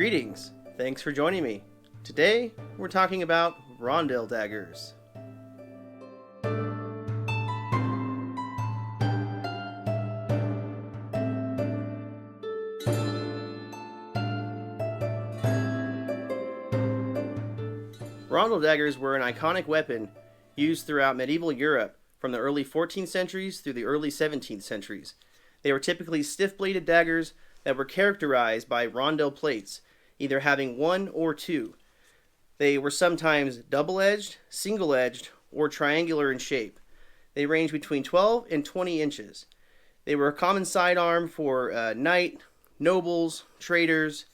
Greetings, thanks for joining me. Today, we're talking about Rondel Daggers. Rondel daggers were an iconic weapon used throughout medieval Europe from the early 14th centuries through the early 17th centuries. They were typically stiff-bladed daggers that were characterized by rondel plates, either having one or two. They were sometimes double-edged, single-edged, or triangular in shape. They ranged between 12 and 20 inches. They were a common sidearm for knight, nobles, traders,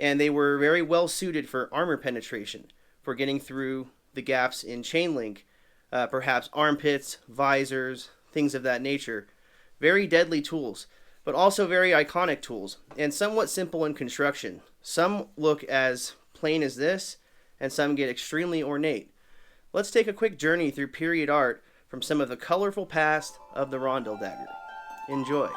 and they were very well suited for armor penetration, for getting through the gaps in chain link, perhaps armpits, visors, things of that nature. Very deadly tools, but also very iconic tools, and somewhat simple in construction. Some look as plain as this, and some get extremely ornate. Let's take a quick journey through period art from some of the colorful past of the Rondel dagger. Enjoy.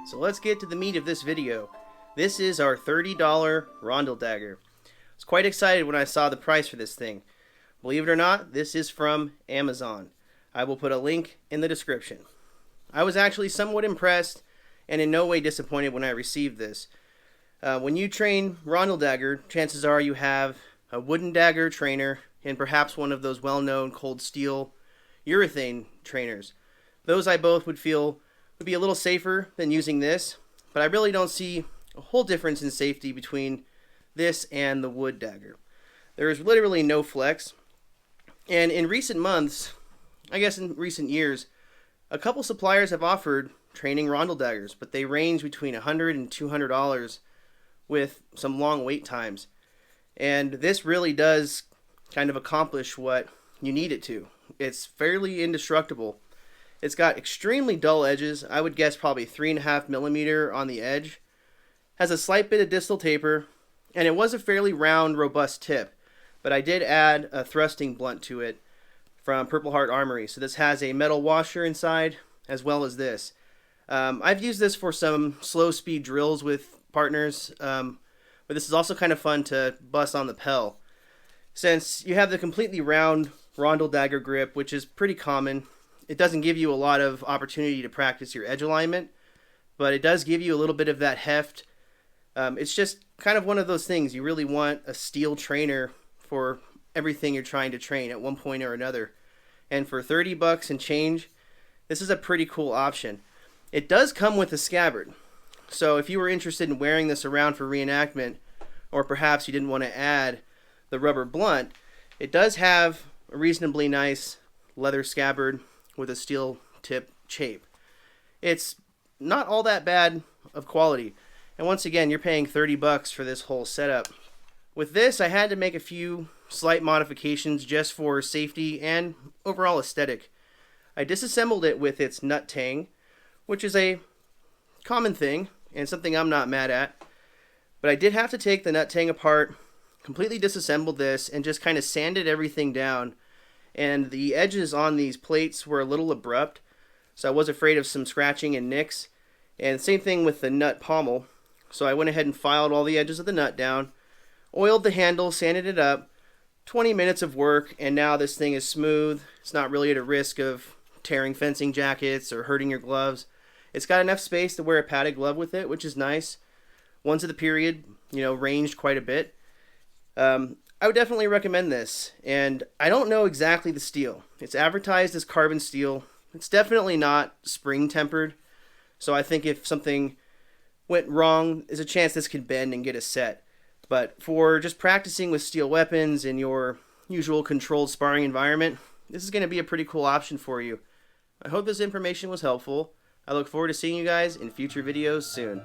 So let's get to the meat of this video. This is our $30 Rondel dagger. I was quite excited when I saw the price for this thing. Believe it or not, this is from Amazon. I will put a link in the description. I was actually somewhat impressed and in no way disappointed when I received this. When you train Rondel dagger, chances are you have a wooden dagger trainer and perhaps one of those well-known cold steel urethane trainers. Those I both would feel would be a little safer than using this, but I really don't see a whole difference in safety between this and the wood dagger. There is literally no flex, and in recent months, I guess in recent years, a couple suppliers have offered training Rondel daggers, but they range between $100 and $200 with some long wait times. And this really does kind of accomplish what you need it to. It's fairly indestructible. It's got extremely dull edges. I would guess probably 3.5 millimeter on the edge. Has a slight bit of distal taper, and it was a fairly round, robust tip. But I did add a thrusting blunt to it from Purple Heart Armory. So this has a metal washer inside, as well as this. I've used this for some slow speed drills with partners, but this is also kind of fun to bust on the Pell. Since you have the completely round Rondel dagger grip, which is pretty common, it doesn't give you a lot of opportunity to practice your edge alignment, but it does give you a little bit of that heft. It's just kind of one of those things. You really want a steel trainer for everything you're trying to train at one point or another. And for $30 and change, this is a pretty cool option. It does come with a scabbard. So if you were interested in wearing this around for reenactment, or perhaps you didn't want to add the rubber blunt, it does have a reasonably nice leather scabbard with a steel tip chape. It's not all that bad of quality. And once again, you're paying $30 for this whole setup. With this, I had to make a few slight modifications just for safety and overall aesthetic. I disassembled it with its nut tang, which is a common thing and something I'm not mad at. But I did have to take the nut tang apart, completely disassemble this, and just kind of sanded everything down. And the edges on these plates were a little abrupt, so I was afraid of some scratching and nicks. And same thing with the nut pommel. So I went ahead and filed all the edges of the nut down, oiled the handle, sanded it up, 20 minutes of work, and now this thing is smooth. It's not really at a risk of tearing fencing jackets or hurting your gloves. It's got enough space to wear a padded glove with it, which is nice. Ones of the period, ranged quite a bit. I would definitely recommend this, and I don't know exactly the steel. It's advertised as carbon steel. It's definitely not spring tempered, so I think if something went wrong, there's a chance this could bend and get a set. But for just practicing with steel weapons in your usual controlled sparring environment, this is going to be a pretty cool option for you. I hope this information was helpful. I look forward to seeing you guys in future videos soon.